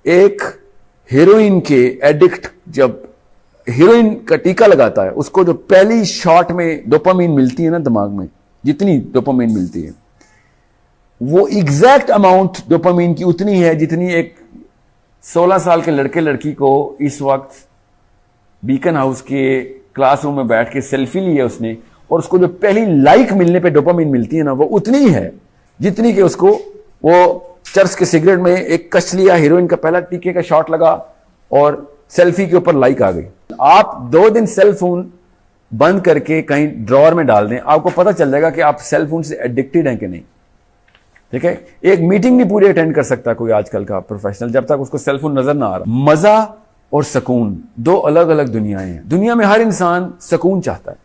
एक हीरोइन के एडिक्ट जब हीरोइन का टीका लगाता है, उसको जो पहली शॉट में डोपामीन मिलती है ना दिमाग में, जितनी डोपामीन मिलती है वो एग्जैक्ट अमाउंट डोपामीन की उतनी है जितनी एक 16 साल के लड़के लड़की को इस वक्त बीकन हाउस के क्लासरूम में बैठ के सेल्फी ली है उसने, और उसको जो पहली लाइक मिलने पे डोपामीन मिलती है ना, वो उतनी है जितनी कि उसको वो चर्च के सिगरेट में एक कश लिया, हीरोइन का पहला टीके का शॉट लगा और सेल्फी के ऊपर लाइक आ गई। आप 2 दिन सेल फोन बंद करके कहीं ड्रॉअर में डाल दें, आपको पता चल जाएगा कि आप सेल फोन से एडिक्टेड हैं कि नहीं। ठीक है, एक मीटिंग नहीं पूरी अटेंड कर सकता कोई आजकल का प्रोफेशनल जब तक उसको सेल फोन नजर ना आ रहा। मजा और सुकून 2 अलग अलग दुनियाएं हैं। दुनिया में हर इंसान सुकून चाहता है।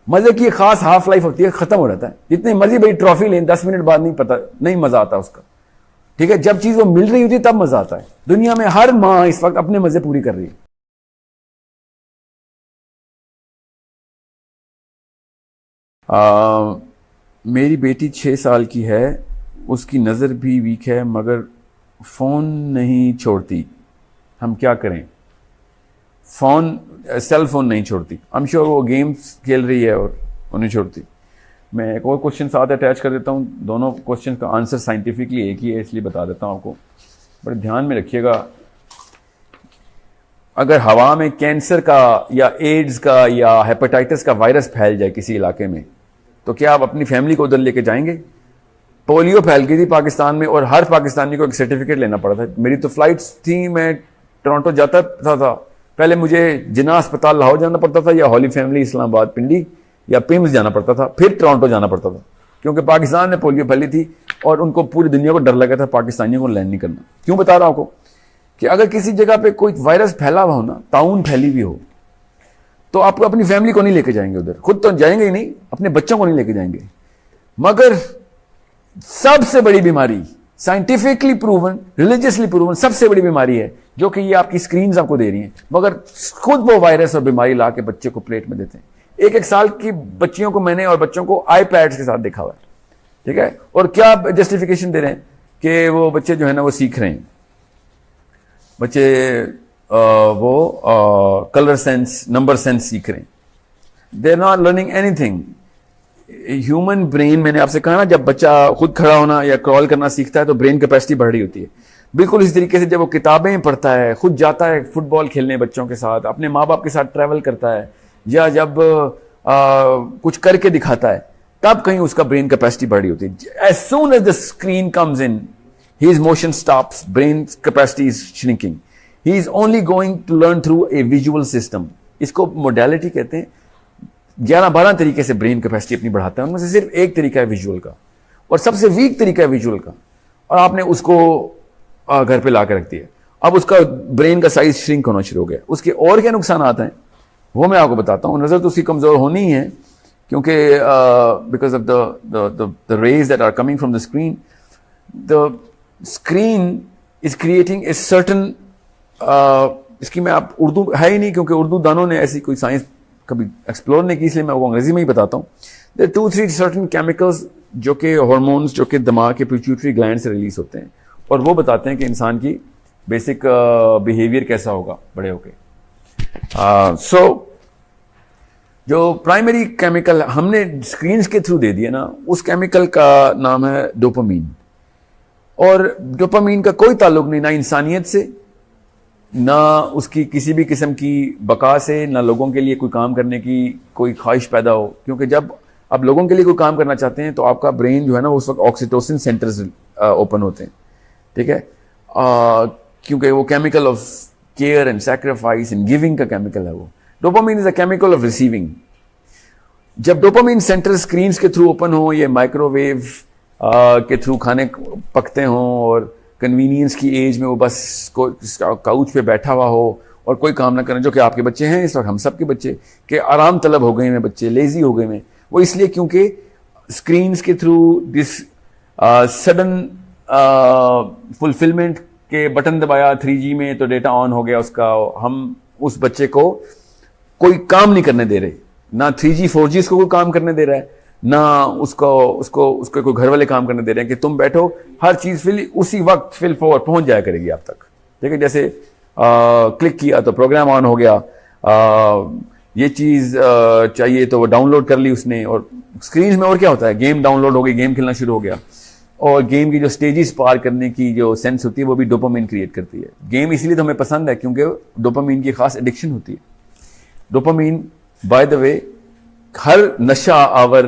मजे की एक खास हाफ लाइफ होती है, खत्म हो जाता है। जितनी मर्जी बड़ी ट्रॉफी लें, 10 मिनट बाद नहीं मजा आता उसका। ठीक है, जब चीज वो मिल रही होती है तब मजा आता है। दुनिया में हर माँ इस वक्त अपने मजे पूरी कर रही है। मेरी बेटी 6 साल की है, उसकी नजर भी वीक है मगर फोन नहीं छोड़ती, हम क्या करें? सेल फोन नहीं छोड़ती। आई एम श्योर वो गेम्स खेल रही है और वो नहीं छोड़ती। मैं एक और क्वेश्चन साथ अटैच कर देता हूँ। दोनों क्वेश्चन का आंसर साइंटिफिकली एक ही है, इसलिए बता देता हूँ आपको। बड़े ध्यान में रखिएगा, अगर हवा में कैंसर का या एड्स का या हेपेटाइटिस का वायरस फैल जाए किसी इलाके में, तो क्या आप अपनी फैमिली को उधर लेके जाएंगे? पोलियो फैल गई थी पाकिस्तान में और हर पाकिस्तानी को एक सर्टिफिकेट लेना पड़ा था। मेरी तो फ्लाइट्स थी, मैं टोरंटो जाता था। पहले मुझे जिन्ना अस्पताल लाहौर जाना पड़ता था या हॉली फैमिली इस्लामाबाद पिंडी या पिम्स जाना पड़ता था, फिर टोरंटो जाना पड़ता था, क्योंकि पाकिस्तान में पोलियो फैली थी और उनको पूरी दुनिया को डर लगा था पाकिस्तानियों को लैंड नहीं करना। क्यों बता रहा हूं आपको कि अगर किसी जगह पे कोई वायरस फैला हुआ हो ना, ताउन फैली हुई हो, तो आप अपनी फैमिली को नहीं लेके जाएंगे उधर। खुद तो जाएंगे ही नहीं, अपने बच्चों को नहीं लेके जाएंगे। मगर सबसे बड़ी बीमारी, साइंटिफिकली प्रूवन, रिलीजियसली प्रूवन सबसे बड़ी बीमारी है जो कि ये आपकी स्क्रीन्स आपको दे रही हैं, मगर खुद वो वायरस और बीमारी ला के बच्चे को प्लेट में देते हैं। 1-1 साल की बच्चियों को मैंने और बच्चों को आईपैड्स के साथ देखा हुआ है। ठीक है, और क्या जस्टिफिकेशन दे रहे हैं कि वो बच्चे जो है ना वो सीख रहे हैं। बच्चे वो कलर सेंस, नंबर सेंस सीख रहे हैं। They are not learning anything. Human brain, मैंने आपसे कहा ना, जब बच्चा खुद खड़ा होना या क्रॉल करना सीखता है तो ब्रेन कैपेसिटी बढ़ रही होती है। बिल्कुल इस तरीके से जब वो किताबें पढ़ता है, खुद जाता है फुटबॉल खेलने बच्चों के साथ, अपने माँ बाप के साथ ट्रैवल करता है, या जब कुछ करके दिखाता है, तब कहीं उसका ब्रेन कैपेसिटी बढ़ रही होती है। As soon as the screen comes in, his motion stops, brain capacity is shrinking. He is only going to learn through a visual system. इसको मोडेलिटी कहते हैं। 11-12 तरीके से ब्रेन कैपेसिटी अपनी बढ़ाता है, उनमें से सिर्फ एक तरीका है विजुअल का, और सबसे वीक तरीका है विजुअल का, और आपने उसको घर पे ला के रख दिया। अब उसका ब्रेन का साइज श्रिंक होना शुरू हो गया। उसके और क्या नुकसान आते हैं वो मैं आपको बताता हूँ। नजर तो उसकी कमजोर होनी ही है, क्योंकि because of the rays that are coming from the screen is creating a certain, इसकी मैं आप उर्दू है ही नहीं, क्योंकि उर्दू दानों ने ऐसी कोई साइंस कभी एक्सप्लोर नहीं की, इसलिए मैं वो अंग्रेजी में ही बताता हूँ। देयर 2-3 सर्टन केमिकल्स जो कि हार्मोन्स जो कि दिमाग के पिट्यूटरी ग्लैंड से रिलीज होते हैं, और वो बताते हैं कि इंसान की बेसिक बिहेवियर कैसा होगा बड़े होके। सो जो प्राइमरी केमिकल हमने स्क्रीन्स के थ्रू दे दिया ना, उस केमिकल का नाम है डोपामीन। और डोपामीन का कोई ताल्लुक नहीं ना इंसानियत से, ना उसकी किसी भी किस्म की बका से, ना लोगों के लिए कोई काम करने की कोई ख्वाहिश पैदा हो। क्योंकि जब आप लोगों के लिए कोई काम करना चाहते हैं तो आपका ब्रेन जो है ना उस वक्त ऑक्सीटोसिन सेंटर्स ओपन होते हैं। ठीक है, क्योंकि वो chemical of care and sacrifice and giving का केमिकल है। वो dopamine is a chemical of receiving. जब डोपामीन सेंटर स्क्रीन्स के थ्रू ओपन हो, ये माइक्रोवेव के थ्रू खाने पकते हों, और कन्वीनियंस की एज में वो बस काउच पे बैठा हुआ हो और कोई काम ना करें, जो कि आपके बच्चे हैं इस वक्त, हम सब के बच्चे के आराम तलब हो गए हैं बच्चे, लेजी हो गए हैं। वो इसलिए क्योंकि स्क्रीन्स के थ्रू दिस सडन फुलफिलमेंट के बटन दबाया 3G में तो डेटा ऑन हो गया उसका। हम उस बच्चे को कोई काम नहीं करने दे रहे, ना 3G 4G उसको कोई काम करने दे रहा है, ना उसको कोई घर वाले काम करने दे रहे हैं कि तुम बैठो, हर चीज फिल उसी वक्त फिल फॉर पहुंच जाया करेगी आप तक। ठीक है, जैसे क्लिक किया तो प्रोग्राम ऑन हो गया, ये चीज चाहिए तो वो डाउनलोड कर ली उसने, और स्क्रीन में और क्या होता है, गेम डाउनलोड हो गई, गेम खेलना शुरू हो गया, और गेम की जो स्टेजेस पार करने की जो सेंस होती है वो भी डोपामिन क्रिएट करती है। गेम इसलिए तो हमें पसंद है क्योंकि डोपामिन की खास एडिक्शन होती है। डोपामिन बाय द वे हर नशा आवर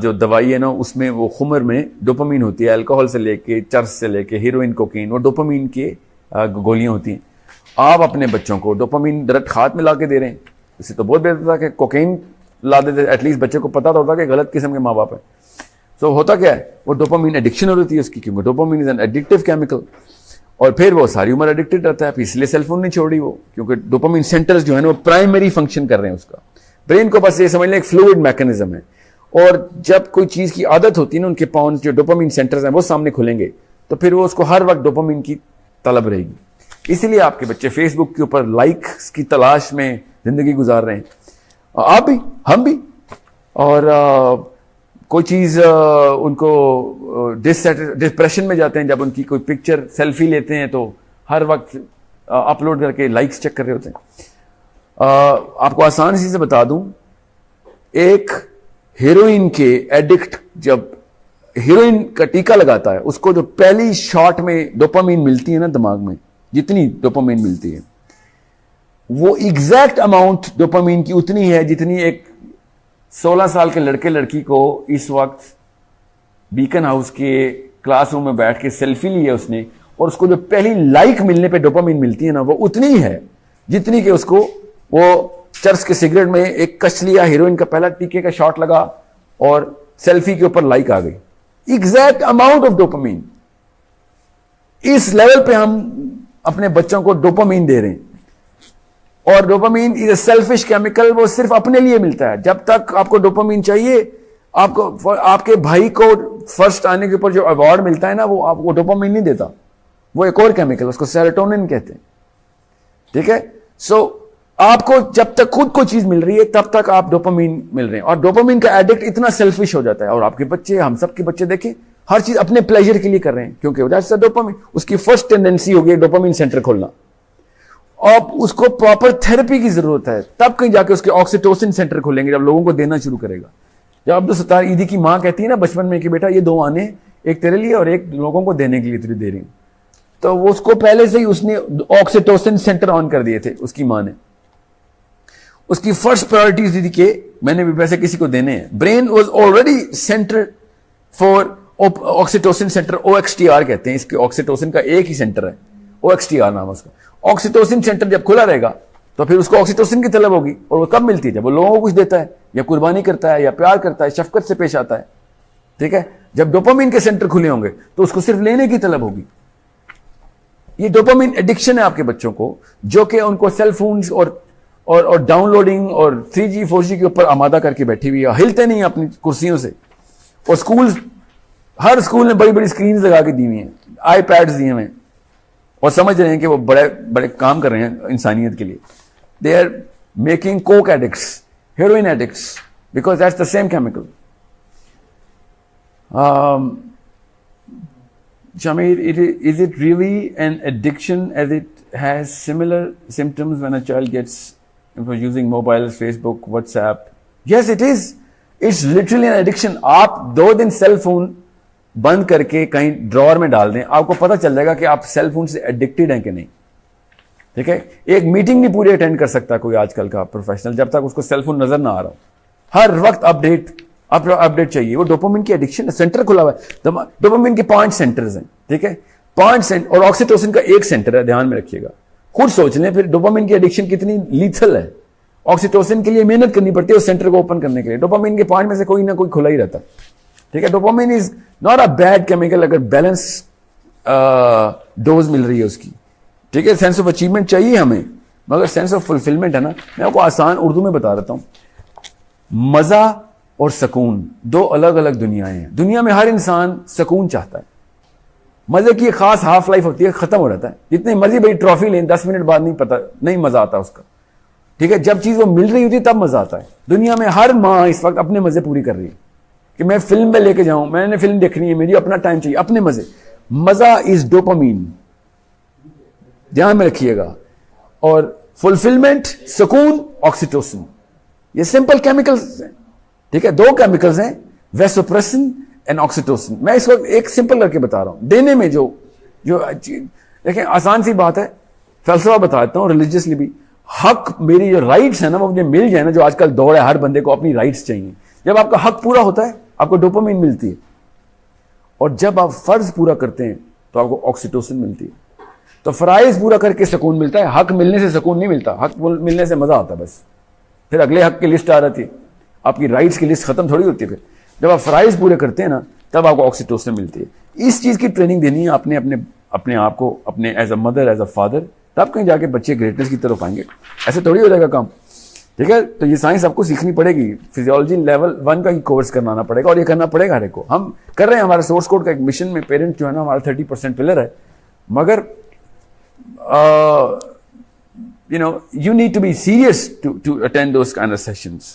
जो दवाई है ना उसमें वो खुमर में डोपामिन होती है, अल्कोहल से लेके चर्स से लेके हीरोइन कोकीन, वो डोपामिन के गोलियां होती हैं। आप अपने बच्चों को डोपामिन डायरेक्ट हाथ में ला के दे रहे हैं, इससे तो बहुत बेहतर था कि कोकीन ला देते, एटलीस्ट बच्चे को पता तो होता कि गलत किस्म के माँ बाप है। तो होता क्या है, वो डोपामिन एडिक्शन हो रही है उसकी, क्योंकि dopamine is an addictive chemical, और फिर वो सारी उम्र एडिक्टेड रहता है। इसलिए सेलफोन नहीं छोड़ी वो, क्योंकि डोपामिन सेंटर्स जो है ना वो प्राइमरी फंक्शन कर रहे हैं उसका। ब्रेन को बस ये समझ लें एक फ्लूइड मैकेनिज्म है, और जब कोई चीज की आदत होती है ना, उनके पाउंड जो डोपामिन सेंटर्स हैं वो सामने खुलेंगे, तो फिर वो उसको हर वक्त डोपामिन की तलब रहेगी। इसलिए आपके बच्चे फेसबुक के ऊपर लाइक्स की तलाश में जिंदगी गुजार रहे हैं, आप भी, हम भी। और कोई चीज उनको डिप्रेशन में जाते हैं जब उनकी कोई पिक्चर सेल्फी लेते हैं तो हर वक्त अपलोड करके लाइक्स चेक कर रहे होते हैं। आपको आसान सी से बता दूं, एक हीरोइन के एडिक्ट जब हीरोइन का टीका लगाता है, उसको जो पहली शॉट में डोपामिन मिलती है ना दिमाग में, जितनी डोपामिन मिलती है वो एग्जैक्ट अमाउंट डोपामिन की उतनी है जितनी एक 16 साल के लड़के लड़की को इस वक्त बीकन हाउस के क्लासरूम में बैठ के सेल्फी ली है उसने, और उसको जो पहली लाइक मिलने पे डोपामिन मिलती है ना, वो उतनी है जितनी कि उसको वो चर्च के सिगरेट में एक कच लिया, हीरोइन का पहला टीके का शॉट लगा और सेल्फी के ऊपर लाइक आ गई। Exact amount of dopamine. इस लेवल पे हम अपने बच्चों को डोपामिन दे रहे हैं, और dopamine is a selfish chemical, वो सिर्फ अपने लिए मिलता है। जब तक आपको डोपामिन चाहिए, आपको आपके भाई को फर्स्ट आने के ऊपर जो अवार्ड मिलता है ना, वो आपको डोपामिन नहीं देता, वो एक और केमिकल, उसको सेरोटोनिन कहते हैं। ठीक है, सो आपको जब तक खुद को चीज मिल रही है तब तक आप डोपामिन मिल रहे हैं, और डोपामिन का एडिक्ट इतना सेल्फिश हो जाता है। और आपके बच्चे, हम सबके बच्चे देखें, हर चीज अपने प्लेजर के लिए कर रहे हैं, क्योंकि वजह से डोपामिन, उसकी फर्स्ट टेंडेंसी हो गई डोपामिन सेंटर खोलना। अब उसको प्रॉपर थेरेपी की जरूरत है, तब कहीं जाके उसके ऑक्सीटोसिन सेंटर खुलेंगे, जब लोगों को देना शुरू करेगा। जब अब्दुल सत्तार ईदी की मां कहती है ना बचपन में कि बेटा ये 2 आने, एक तेरे लिए और एक लोगों को देने के लिए तुझे दे रही हूं, तो वो उसको पहले से ही उसने ऑक्सीटोसिन सेंटर ऑन कर दिए थे उसकी मां ने। उसकी फर्स्ट प्रायोरिटी थी कि मैंने भी पैसे किसी को देने हैं। Brain was already centre for oxytocin centre, OXTR कहते हैं इसके, ऑक्सीटोसिन का एक ही सेंटर है, OXTR नाम है उसका। ऑक्सीटोसिन सेंटर जब खुला रहेगा तो फिर उसको ऑक्सीटोसिन की तलब होगी, और वो कब मिलती है, जब वो लोगों को कुछ देता है, या कुर्बानी करता है, या प्यार करता है, शफकत से पेश आता है। ठीक है, जब डोपामिन के सेंटर खुले होंगे तो उसको सिर्फ लेने की तलब होगी। ये डोपामिन एडिक्शन है आपके बच्चों को, जो कि उनको सेल फोन्स और डाउनलोडिंग और 3G 4G के ऊपर आमादा करके बैठी हुई है, हिलते नहीं अपनी कुर्सियों से। और स्कूल, हर स्कूल ने बड़ी बड़ी स्क्रीन लगा के दी हुई हैं, iPads दिए हुए हैं, और समझ रहे हैं कि वो बड़े बड़े काम कर रहे हैं इंसानियत के लिए। They are making coke addicts, heroin addicts, because that's the same chemical. Shamir, is it really an addiction as it has similar symptoms when a child gets using mobiles, Facebook, WhatsApp? Yes, it is. It's literally an addiction. आप 2 दिन cell phone बंद करके कहीं drawer में डाल दें, आपको पता चल जाएगा कि आप सेल फोन से एडिक्टेड हैं कि नहीं। ठीक है, एक मीटिंग नहीं पूरी अटेंड कर सकता कोई आजकल का प्रोफेशनल जब तक उसको सेल फोन नजर ना आ रहा हो। हर वक्त अपडेट चाहिए, वो डोपामिन की एडिक्शन है। सेंटर खुला हुआ है, डोपामिन के 5 सेंटर्स हैं। ठीक है, 5 सेंटर, और ऑक्सीटोसिन का 1 सेंटर है, ध्यान में रखिएगा। खुद सोच लें फिर डोपामिन की एडिक्शन कितनी लीथल है। ऑक्सीटोसिन के लिए मेहनत करनी पड़ती है उस सेंटर को ओपन करने के लिए। डोपामिन के 5 में से कोई ना कोई खुला ही रहता है। ठीक है, dopamine is not a bad chemical अगर बैलेंस डोज मिल रही है उसकी। ठीक है, सेंस ऑफ अचीवमेंट चाहिए हमें, मगर सेंस ऑफ फुलफिलमेंट है ना, मैं आपको आसान उर्दू में बता देता हूं। मजा और सुकून 2 अलग अलग दुनियाएं हैं। दुनिया में हर इंसान सुकून चाहता है। मजे की खास हाफ लाइफ होती है, खत्म हो जाता है। जितनी मर्जी बड़ी ट्रॉफी लें, 10 मिनट बाद नहीं मजा आता उसका। ठीक है, जब चीज वो मिल रही होती है तब मजा आता है। दुनिया में हर माँ इस वक्त अपने मजे पूरी कर रही है कि मैं फिल्म में लेके जाऊं, मैंने फिल्म देखनी है, मेरी अपना टाइम चाहिए, अपने मजे। मजा इज डोपामीन। ध्यान में रखिएगा। और फुलफिलमेंट, सुकून, ऑक्सीटोसिन, ये सिंपल केमिकल्स हैं, ठीक है। दो केमिकल्स हैं, वेसोप्रेसिन एंड ऑक्सीटोसिन। मैं इसको एक सिंपल करके बता रहा हूं, देने में जो देखें आसान सी बात है, फलसफा बता देता हूं रिलीजियसली भी। हक, मेरी जो राइट्स है ना वो मुझे मिल जाए ना, जो आजकल दौड़ है, हर बंदे को अपनी राइट्स चाहिए। जब आपका हक पूरा होता है आपको डोपामिन मिलती है, और जब आप फर्ज पूरा करते हैं तो आपको ऑक्सीटोसिन मिलती है। तो फराइज पूरा करके सुकून मिलता है, हक मिलने से सुकून नहीं मिलता। हक मिलने से मजा आता है बस, फिर अगले हक की लिस्ट आ जाती है, आपकी राइट्स की लिस्ट खत्म थोड़ी होती है। फिर जब आप फराइज पूरे करते हैं ना तब आपको ऑक्सीटोसिन मिलती है। इस चीज की ट्रेनिंग देनी है आपने अपने आप को, अपने as a mother, as a father, तब कहीं जाके बच्चे ग्रेटनेस की तरफ आएंगे। ऐसे थोड़ी हो जाएगा काम, ठीक है। तो ये साइंस आपको सीखनी पड़ेगी, फिजियोलॉजी लेवल 1 का ही कोर्स करवाना पड़ेगा, और ये करना पड़ेगा हर एक को। हम कर रहे हैं, हमारे सोर्स कोड का एक मिशन में पेरेंट जो है ना हमारा 30% पिलर है, मगर you know, you need to be serious to attend those kind of sessions.